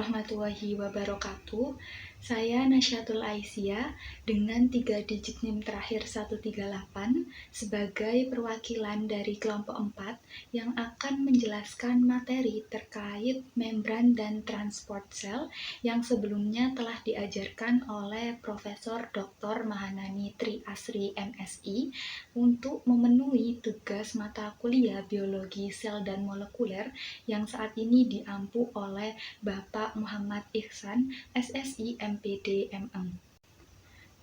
warahmatullahi wabarakatuh. Saya Nasyatul Aisyah dengan 3 digit NIM terakhir 138 sebagai perwakilan dari kelompok 4 yang akan menjelaskan materi terkait membran dan transport sel yang sebelumnya telah diajarkan oleh Profesor Dr. Mahanani Tri Asri MSI untuk memenuhi tugas mata kuliah biologi sel dan molekuler yang saat ini diampu oleh Bapak Muhammad Ihsan, SSI MPD MM.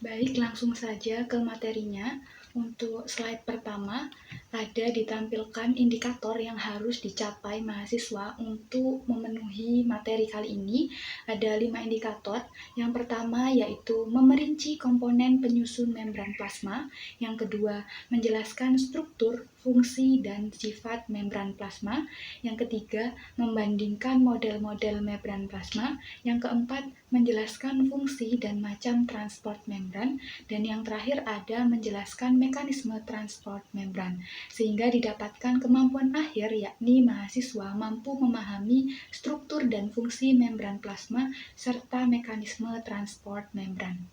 Baik, langsung saja ke materinya. Untuk slide pertama, ada ditampilkan indikator yang harus dicapai mahasiswa untuk memenuhi materi kali ini. Ada 5 indikator. Yang pertama yaitu memerinci komponen penyusun membran plasma. Yang kedua, menjelaskan struktur, fungsi, dan sifat membran plasma. Yang ketiga, membandingkan model-model membran plasma. Yang keempat, menjelaskan fungsi dan macam transport membran. Dan yang terakhir ada menjelaskan mekanisme transport membran, sehingga didapatkan kemampuan akhir yakni mahasiswa mampu memahami struktur dan fungsi membran plasma serta mekanisme transport membran.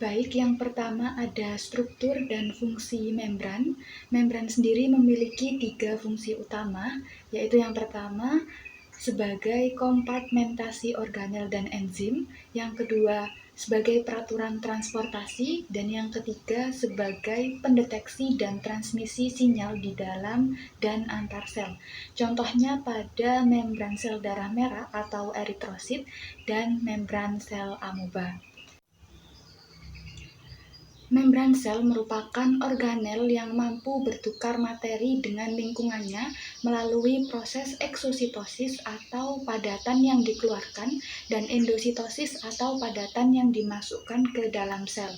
Baik, yang pertama ada struktur dan fungsi membran. Membran sendiri memiliki 3 fungsi utama, yaitu yang pertama sebagai kompartmentasi organel dan enzim, yang kedua sebagai peraturan transportasi, dan yang ketiga sebagai pendeteksi dan transmisi sinyal di dalam dan antar sel. Contohnya pada membran sel darah merah atau eritrosit dan membran sel amoeba. Membran sel merupakan organel yang mampu bertukar materi dengan lingkungannya melalui proses eksositosis atau padatan yang dikeluarkan dan endositosis atau padatan yang dimasukkan ke dalam sel.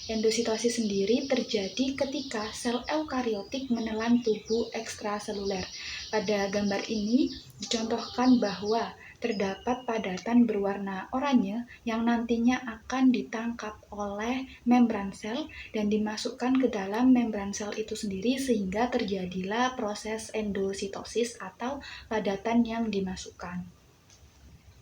Endositosis sendiri terjadi ketika sel eukariotik menelan tubuh ekstraseluler. Pada gambar ini dicontohkan bahwa terdapat padatan berwarna oranye yang nantinya akan ditangkap oleh membran sel dan dimasukkan ke dalam membran sel itu sendiri sehingga terjadilah proses endositosis atau padatan yang dimasukkan.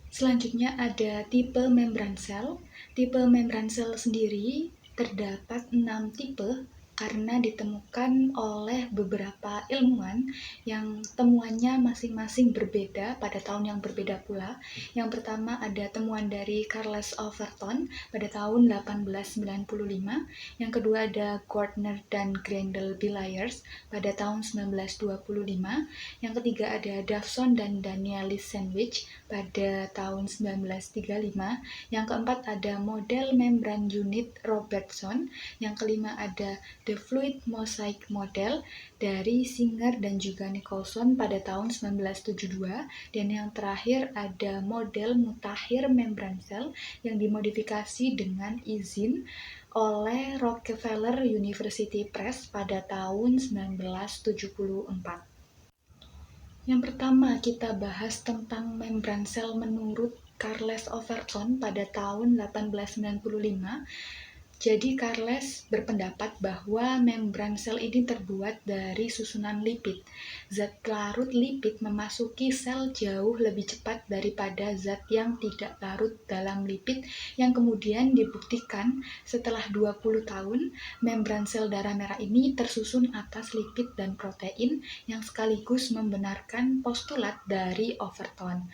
Selanjutnya ada tipe membran sel. Tipe membran sel sendiri terdapat 6 tipe karena ditemukan oleh beberapa ilmuwan yang temuannya masing-masing berbeda pada tahun yang berbeda pula. Yang pertama ada temuan dari Charles Overton pada tahun 1895. Yang kedua ada Gardner dan Grendel-Villiers pada tahun 1925. Yang ketiga ada Dawson dan Danielis Sandwich pada tahun 1935. Yang keempat ada model membran unit Robertson. Yang kelima ada The Fluid Mosaic Model dari Singer dan juga Nicholson pada tahun 1972, dan yang terakhir ada model mutakhir membran sel yang dimodifikasi dengan izin oleh Rockefeller University Press pada tahun 1974. Yang pertama kita bahas tentang membran sel menurut Charles Overton pada tahun 1895. Jadi Charles berpendapat bahwa membran sel ini terbuat dari susunan lipid. Zat larut lipid memasuki sel jauh lebih cepat daripada zat yang tidak larut dalam lipid, yang kemudian dibuktikan setelah 20 tahun membran sel darah merah ini tersusun atas lipid dan protein yang sekaligus membenarkan postulat dari Overton.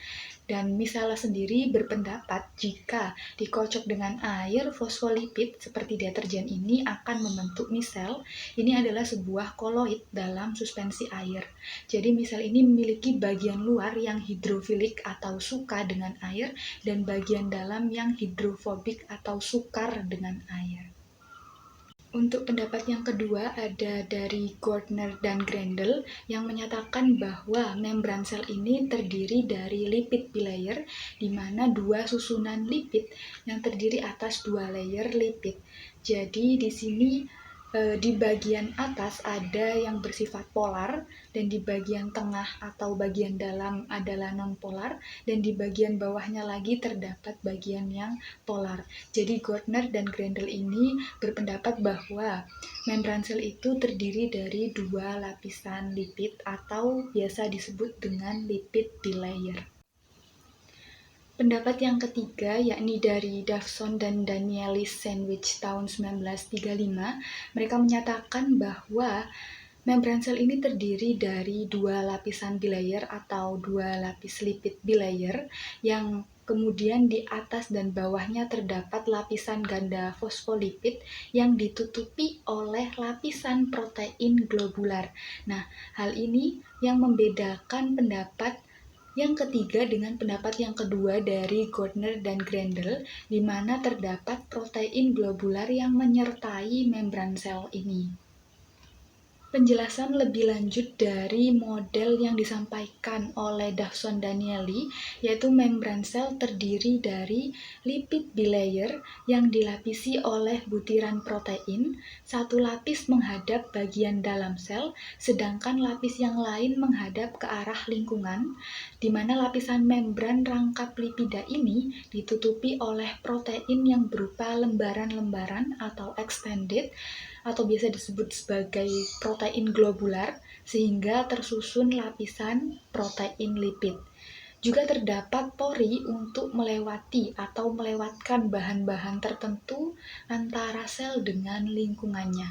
Dan Misala sendiri berpendapat jika dikocok dengan air, fosfolipid seperti deterjen ini akan membentuk misel. Ini adalah sebuah koloid dalam suspensi air. Jadi misel ini memiliki bagian luar yang hidrofilik atau suka dengan air dan bagian dalam yang hidrofobik atau sukar dengan air. Untuk pendapat yang kedua ada dari Gardner dan Grendel yang menyatakan bahwa membran sel ini terdiri dari lipid bilayer, di mana 2 susunan lipid yang terdiri atas 2 layer lipid. Jadi di sini Di bagian atas ada yang bersifat polar, dan di bagian tengah atau bagian dalam adalah non-polar, dan di bagian bawahnya lagi terdapat bagian yang polar. Jadi Gardner dan Grendel ini berpendapat bahwa membran sel itu terdiri dari dua lapisan lipid atau biasa disebut dengan lipid bilayer. Pendapat yang ketiga, yakni dari Dawson dan Danielis Sandwich tahun 1935, mereka menyatakan bahwa membran sel ini terdiri dari dua lapisan bilayer atau dua lapis lipid bilayer yang kemudian di atas dan bawahnya terdapat lapisan ganda fosfolipid yang ditutupi oleh lapisan protein globular. Nah, hal ini yang membedakan pendapat yang ketiga dengan pendapat yang kedua dari Gardner dan Grendel, di mana terdapat protein globular yang menyertai membran sel ini. Penjelasan lebih lanjut dari model yang disampaikan oleh Dawson Danieli, yaitu membran sel terdiri dari lipid bilayer yang dilapisi oleh butiran protein, satu lapis menghadap bagian dalam sel, sedangkan lapis yang lain menghadap ke arah lingkungan, di mana lapisan membran rangkap lipida ini ditutupi oleh protein yang berupa lembaran-lembaran atau extended, atau biasa disebut sebagai protein globular, sehingga tersusun lapisan protein lipid. Juga terdapat pori untuk melewati atau melewatkan bahan-bahan tertentu antara sel dengan lingkungannya.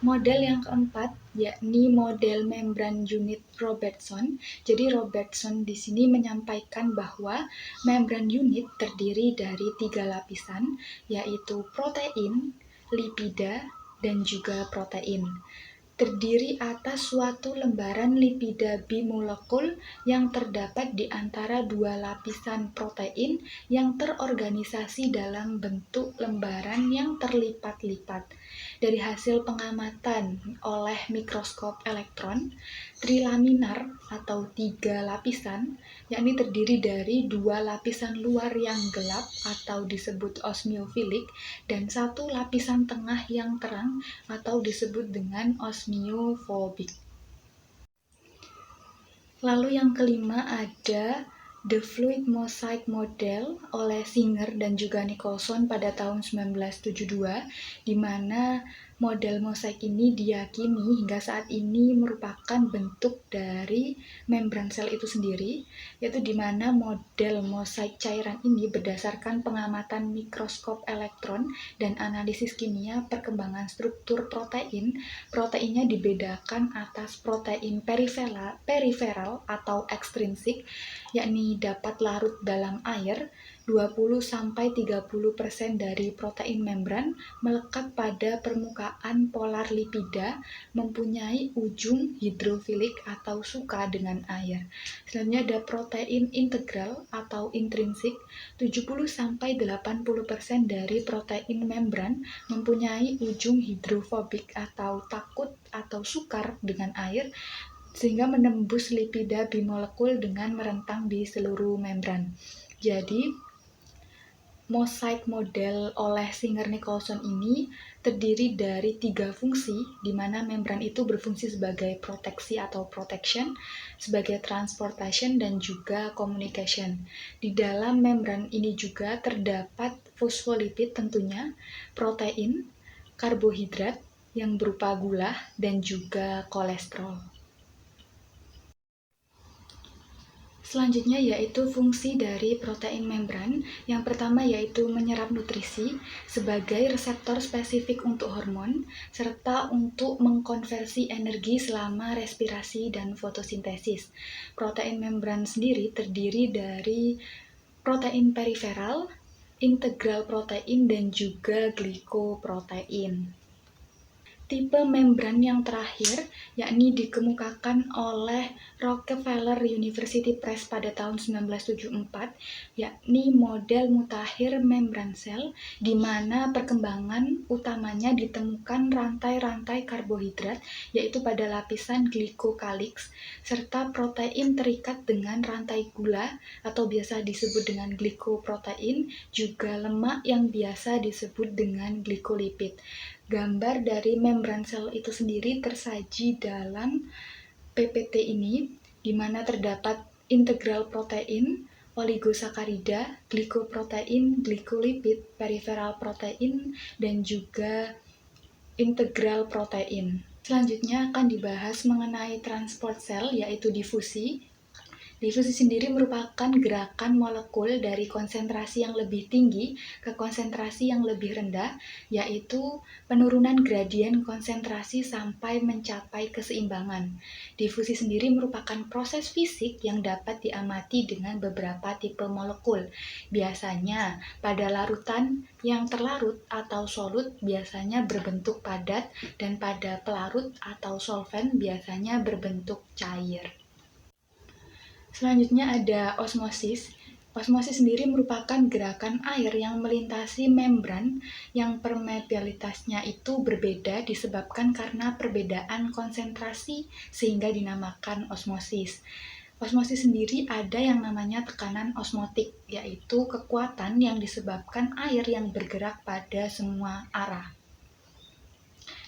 Model yang keempat yakni model membran unit Robertson. Jadi Robertson di sini menyampaikan bahwa membran unit terdiri dari 3 lapisan, yaitu protein, lipida, dan juga protein. Terdiri atas suatu lembaran lipida bimolekul yang terdapat di antara dua lapisan protein yang terorganisasi dalam bentuk lembaran yang terlipat-lipat. Dari hasil pengamatan oleh mikroskop elektron, trilaminar atau 3 lapisan, yakni terdiri dari 2 lapisan luar yang gelap atau disebut osmiofilik dan 1 lapisan tengah yang terang atau disebut dengan osmiofobik. Lalu yang kelima ada The Fluid Mosaic Model oleh Singer dan juga Nicholson pada tahun 1972, di mana model mosaik ini diyakini hingga saat ini merupakan bentuk dari membran sel itu sendiri, yaitu di mana model mosaik cairan ini berdasarkan pengamatan mikroskop elektron dan analisis kimia perkembangan struktur protein. Proteinnya dibedakan atas protein periferal atau ekstrinsik, yakni dapat larut dalam air. 20-30% dari protein membran melekat pada permukaan polar lipida, mempunyai ujung hidrofilik atau suka dengan air. Selanjutnya ada protein integral atau intrinsik. 70-80% dari protein membran mempunyai ujung hidrofobik atau takut atau sukar dengan air, sehingga menembus lipida bimolekul dengan merentang di seluruh membran. Jadi, mosaik model oleh Singer-Nicholson ini terdiri dari 3 fungsi, di mana membran itu berfungsi sebagai proteksi atau protection, sebagai transportation, dan juga communication. Di dalam membran ini juga terdapat fosfolipid tentunya, protein, karbohidrat yang berupa gula, dan juga kolesterol. Selanjutnya yaitu fungsi dari protein membran. Yang pertama yaitu menyerap nutrisi sebagai reseptor spesifik untuk hormon, serta untuk mengkonversi energi selama respirasi dan fotosintesis. Protein membran sendiri terdiri dari protein periferal, integral protein, dan juga glikoprotein. Tipe membran yang terakhir yakni dikemukakan oleh Rockefeller University Press pada tahun 1974, yakni model mutakhir membran sel, di mana perkembangan utamanya ditemukan rantai-rantai karbohidrat, yaitu pada lapisan glycocalyx, serta protein terikat dengan rantai gula atau biasa disebut dengan glikoprotein, juga lemak yang biasa disebut dengan glikolipid. Gambar dari membran sel itu sendiri tersaji dalam PPT ini, di mana terdapat integral protein, oligosakarida, glikoprotein, glikolipid, periferal protein, dan juga integral protein. Selanjutnya akan dibahas mengenai transport sel, yaitu difusi. Difusi sendiri merupakan gerakan molekul dari konsentrasi yang lebih tinggi ke konsentrasi yang lebih rendah, yaitu penurunan gradien konsentrasi sampai mencapai keseimbangan. Difusi sendiri merupakan proses fisik yang dapat diamati dengan beberapa tipe molekul. Biasanya pada larutan yang terlarut atau solut biasanya berbentuk padat, dan pada pelarut atau solvent biasanya berbentuk cair. Selanjutnya ada osmosis. Osmosis sendiri merupakan gerakan air yang melintasi membran yang permeabilitasnya itu berbeda disebabkan karena perbedaan konsentrasi sehingga dinamakan osmosis. Osmosis sendiri ada yang namanya tekanan osmotik, yaitu kekuatan yang disebabkan air yang bergerak pada semua arah.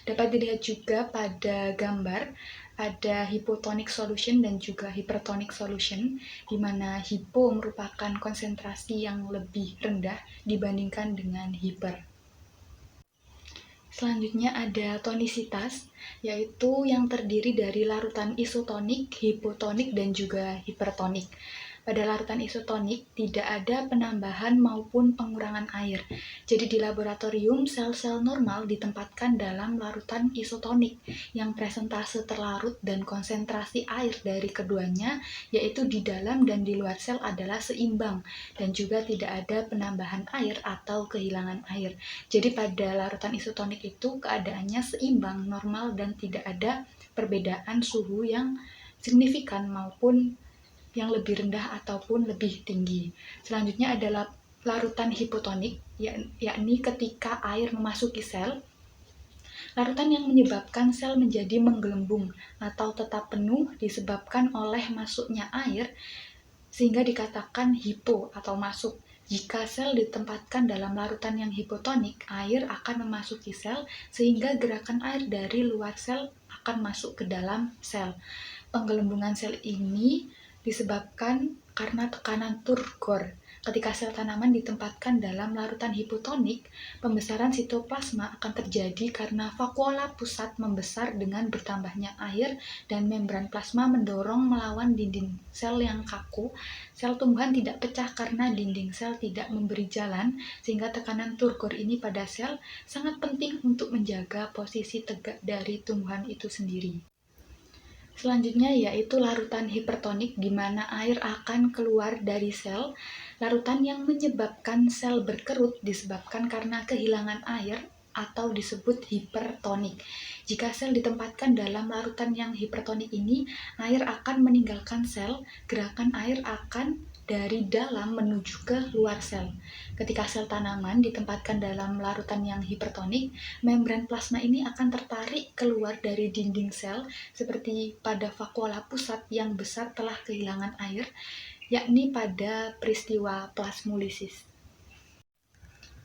Dapat dilihat juga pada gambar ada hypotonic solution dan juga hypertonic solution, di mana hypo merupakan konsentrasi yang lebih rendah dibandingkan dengan hyper. Selanjutnya ada tonisitas, yaitu yang terdiri dari larutan isotonik, hipotonik, dan juga hipertonik. Pada larutan isotonik tidak ada penambahan maupun pengurangan air. Jadi di laboratorium sel-sel normal ditempatkan dalam larutan isotonik yang presentase terlarut dan konsentrasi air dari keduanya, yaitu di dalam dan di luar sel adalah seimbang dan juga tidak ada penambahan air atau kehilangan air. Jadi pada larutan isotonik itu keadaannya seimbang, normal, dan tidak ada perbedaan suhu yang signifikan maupun yang lebih rendah ataupun lebih tinggi. Selanjutnya adalah larutan hipotonik, yakni ketika air memasuki sel. Larutan yang menyebabkan sel menjadi menggelembung atau tetap penuh disebabkan oleh masuknya air, sehingga dikatakan hipo atau masuk. Jika sel ditempatkan dalam larutan yang hipotonik, air akan memasuki sel sehingga gerakan air dari luar sel akan masuk ke dalam sel. Penggelembungan sel ini disebabkan karena tekanan turgor. Ketika sel tanaman ditempatkan dalam larutan hipotonik, pembesaran sitoplasma akan terjadi karena vakuola pusat membesar dengan bertambahnya air dan membran plasma mendorong melawan dinding sel yang kaku. Sel tumbuhan tidak pecah karena dinding sel tidak memberi jalan, sehingga tekanan turgor ini pada sel sangat penting untuk menjaga posisi tegak dari tumbuhan itu sendiri. Selanjutnya yaitu larutan hipertonik, di mana air akan keluar dari sel. Larutan yang menyebabkan sel berkerut disebabkan karena kehilangan air atau disebut hipertonik. Jika sel ditempatkan dalam larutan yang hipertonik ini, air akan meninggalkan sel, gerakan air akan dari dalam menuju ke luar sel. Ketika sel tanaman ditempatkan dalam larutan yang hipertonik, membran plasma ini akan tertarik keluar dari dinding sel seperti pada vakuola pusat yang besar telah kehilangan air, yakni pada peristiwa plasmolisis.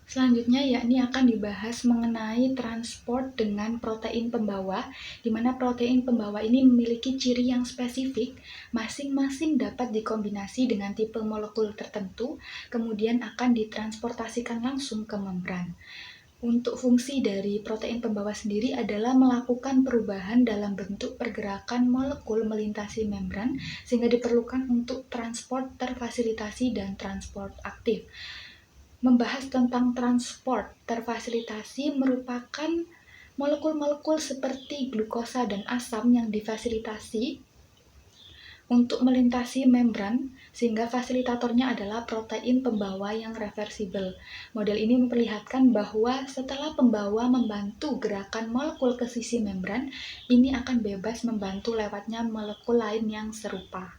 Selanjutnya yakni akan dibahas mengenai transport dengan protein pembawa, di mana protein pembawa ini memiliki ciri yang spesifik, masing-masing dapat dikombinasi dengan tipe molekul tertentu, kemudian akan ditransportasikan langsung ke membran. Untuk fungsi dari protein pembawa sendiri adalah melakukan perubahan dalam bentuk pergerakan molekul melintasi membran, sehingga diperlukan untuk transport terfasilitasi dan transport aktif. Membahas tentang transport terfasilitasi merupakan molekul-molekul seperti glukosa dan asam yang difasilitasi untuk melintasi membran, sehingga fasilitatornya adalah protein pembawa yang reversibel. Model ini memperlihatkan bahwa setelah pembawa membantu gerakan molekul ke sisi membran, ini akan bebas membantu lewatnya molekul lain yang serupa.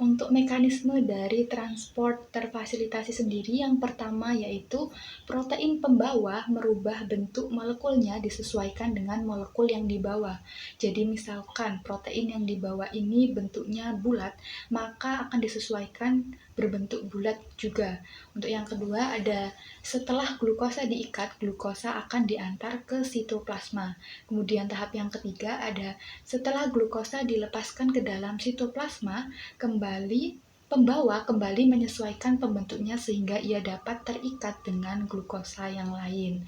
Untuk mekanisme dari transport terfasilitasi sendiri, yang pertama yaitu protein pembawa merubah bentuk molekulnya disesuaikan dengan molekul yang dibawa. Jadi misalkan protein yang dibawa ini bentuknya bulat, maka akan disesuaikan berbentuk bulat juga. Untuk yang kedua ada setelah glukosa diikat, glukosa akan diantar ke sitoplasma. Kemudian tahap yang ketiga ada setelah glukosa dilepaskan ke dalam sitoplasma, pembawa kembali menyesuaikan pembentuknya sehingga ia dapat terikat dengan glukosa yang lain.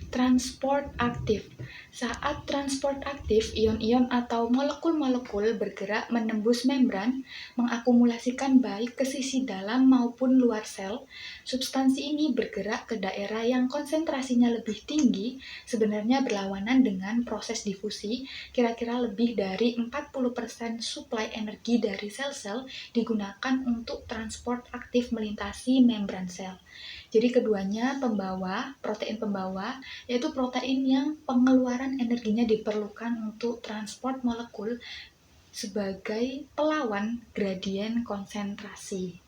Transport aktif. Saat transport aktif, ion-ion atau molekul-molekul bergerak menembus membran, mengakumulasikan baik ke sisi dalam maupun luar sel. Substansi ini bergerak ke daerah yang konsentrasinya lebih tinggi, sebenarnya berlawanan dengan proses difusi. Kira-kira lebih dari 40% suplai energi dari sel-sel digunakan untuk transport aktif melintasi membran sel. Jadi keduanya protein pembawa, yaitu protein yang pengeluaran energinya diperlukan untuk transport molekul sebagai pelawan gradien konsentrasi.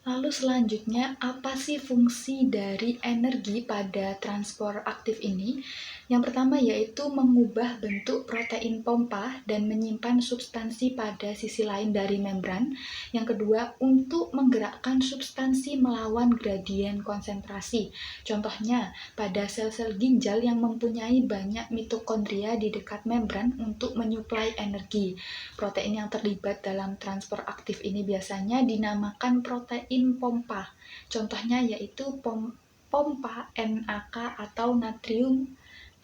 Lalu selanjutnya, apa sih fungsi dari energi pada transport aktif ini? Yang pertama yaitu mengubah bentuk protein pompa dan menyimpan substansi pada sisi lain dari membran. Yang kedua, untuk menggerakkan substansi melawan gradien konsentrasi. Contohnya, pada sel-sel ginjal yang mempunyai banyak mitokondria di dekat membran untuk menyuplai energi. Protein yang terlibat dalam transport aktif ini biasanya dinamakan protein pompa. Contohnya yaitu pompa NAK atau natrium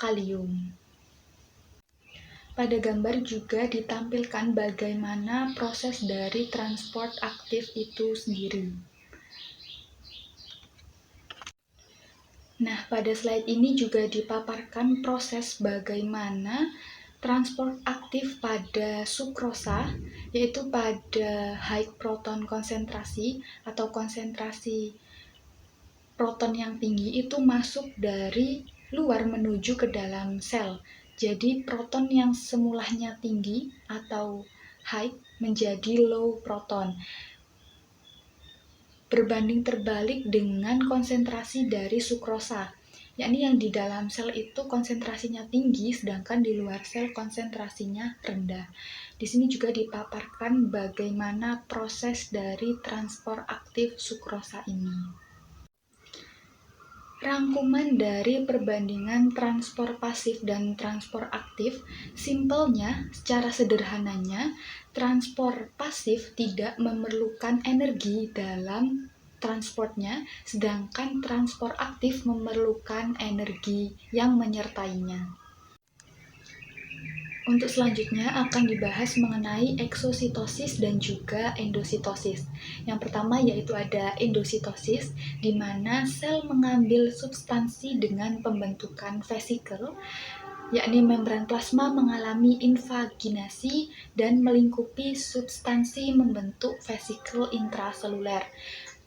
kalium. Pada gambar juga ditampilkan bagaimana proses dari transport aktif itu sendiri. Nah, pada slide ini juga dipaparkan proses bagaimana transport aktif pada sukrosa, yaitu pada high proton konsentrasi atau konsentrasi proton yang tinggi itu masuk dari luar menuju ke dalam sel. Jadi proton yang semulanya tinggi atau high menjadi low proton. Berbanding terbalik dengan konsentrasi dari sukrosa, yakni yang di dalam sel itu konsentrasinya tinggi, sedangkan di luar sel konsentrasinya rendah. Di sini juga dipaparkan bagaimana proses dari transport aktif sukrosa ini. Rangkuman dari perbandingan transport pasif dan transport aktif, simpelnya, secara sederhananya, transport pasif tidak memerlukan energi dalam transportnya, sedangkan transport aktif memerlukan energi yang menyertainya. Untuk selanjutnya akan dibahas mengenai eksositosis dan juga endositosis. Yang pertama yaitu ada endositosis, di mana sel mengambil substansi dengan pembentukan vesikel, yakni membran plasma mengalami invaginasi dan melingkupi substansi membentuk vesikel intraseluler,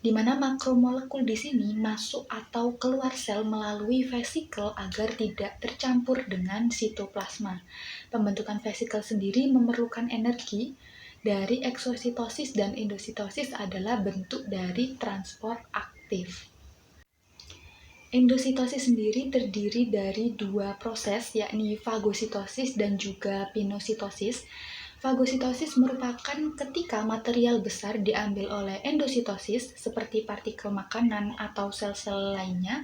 di mana makromolekul di sini masuk atau keluar sel melalui vesikel agar tidak tercampur dengan sitoplasma. Pembentukan vesikel sendiri memerlukan energi. Dari eksositosis dan endositosis adalah bentuk dari transport aktif. Endositosis sendiri terdiri dari dua proses, yakni fagositosis dan juga pinositosis. Fagositosis merupakan ketika material besar diambil oleh endositosis, seperti partikel makanan atau sel-sel lainnya.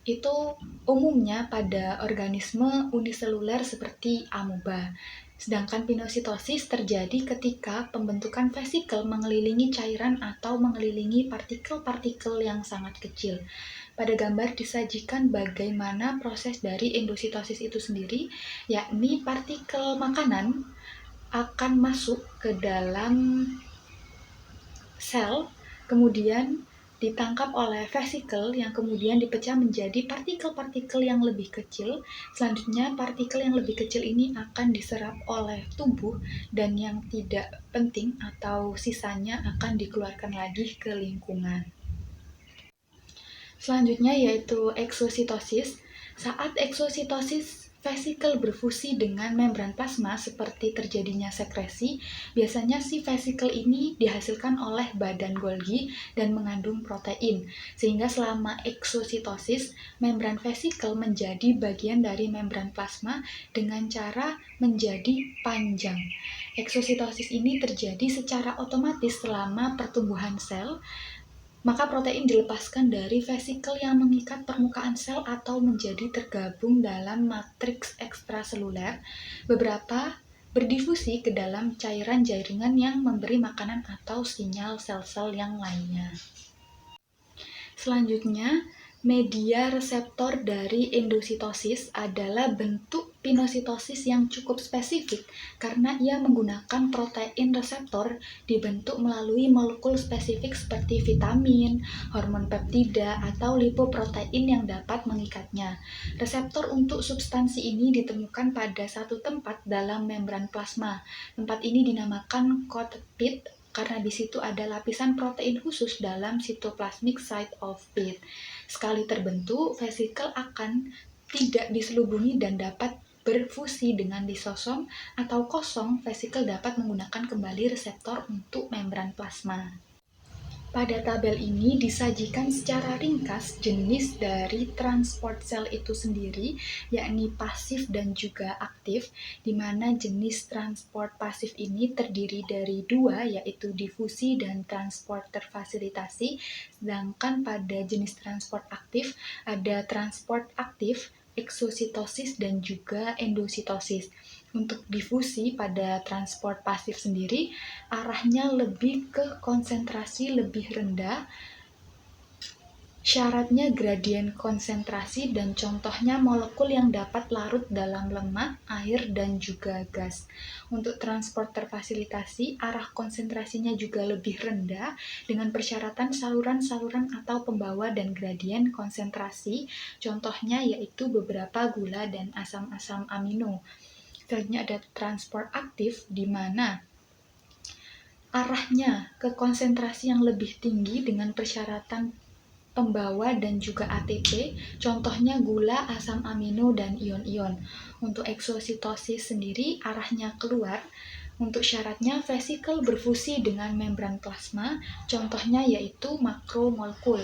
Itu umumnya pada organisme uniseluler seperti amoeba. Sedangkan pinositosis terjadi ketika pembentukan vesikel mengelilingi cairan atau mengelilingi partikel-partikel yang sangat kecil. Pada gambar disajikan bagaimana proses dari endositosis itu sendiri, yakni partikel makanan akan masuk ke dalam sel, kemudian ditangkap oleh vesikel yang kemudian dipecah menjadi partikel-partikel yang lebih kecil. Selanjutnya partikel yang lebih kecil ini akan diserap oleh tubuh dan yang tidak penting atau sisanya akan dikeluarkan lagi ke lingkungan. Selanjutnya yaitu eksositosis. Saat eksositosis, vesikel berfusi dengan membran plasma seperti terjadinya sekresi, biasanya si vesikel ini dihasilkan oleh badan Golgi dan mengandung protein, sehingga selama eksositosis, membran vesikel menjadi bagian dari membran plasma dengan cara menjadi panjang. Eksositosis ini terjadi secara otomatis selama pertumbuhan sel, maka protein dilepaskan dari vesikel yang mengikat permukaan sel atau menjadi tergabung dalam matriks ekstraseluler. Beberapa berdifusi ke dalam cairan jaringan yang memberi makanan atau sinyal sel-sel yang lainnya. Selanjutnya, media reseptor dari endositosis adalah bentuk pinositosis yang cukup spesifik karena ia menggunakan protein reseptor dibentuk melalui molekul spesifik seperti vitamin, hormon peptida, atau lipoprotein yang dapat mengikatnya. Reseptor untuk substansi ini ditemukan pada satu tempat dalam membran plasma. Tempat ini dinamakan coated pit karena di situ ada lapisan protein khusus dalam cytoplasmic site of pit. Sekali terbentuk, vesikel akan tidak diselubungi dan dapat berfusi dengan lisosom atau kosong. Vesikel dapat menggunakan kembali reseptor untuk membran plasma. Pada tabel ini disajikan secara ringkas jenis dari transport sel itu sendiri, yakni pasif dan juga aktif, di mana jenis transport pasif ini terdiri dari dua, yaitu difusi dan transport terfasilitasi, sedangkan pada jenis transport aktif ada transport aktif, eksositosis, dan juga endositosis. Untuk difusi pada transport pasif sendiri, arahnya lebih ke konsentrasi lebih rendah, syaratnya gradien konsentrasi, dan contohnya molekul yang dapat larut dalam lemak, air, dan juga gas. Untuk transport terfasilitasi, arah konsentrasinya juga lebih rendah dengan persyaratan saluran-saluran atau pembawa dan gradien konsentrasi, contohnya yaitu beberapa gula dan asam-asam amino. Selanjutnya ada transport aktif, di mana arahnya ke konsentrasi yang lebih tinggi dengan persyaratan pembawa dan juga ATP, contohnya gula, asam amino, dan ion-ion. Untuk eksositosis sendiri, arahnya keluar. Untuk syaratnya, vesikel berfusi dengan membran plasma, contohnya yaitu makromolekul.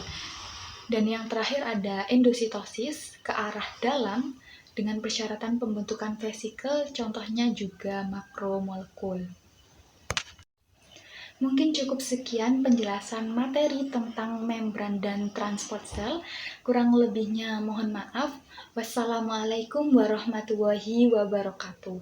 Dan yang terakhir ada endositosis, ke arah dalam, dengan persyaratan pembentukan vesikel, contohnya juga makromolekul. Mungkin cukup sekian penjelasan materi tentang membran dan transport sel. Kurang lebihnya mohon maaf. Wassalamualaikum warahmatullahi wabarakatuh.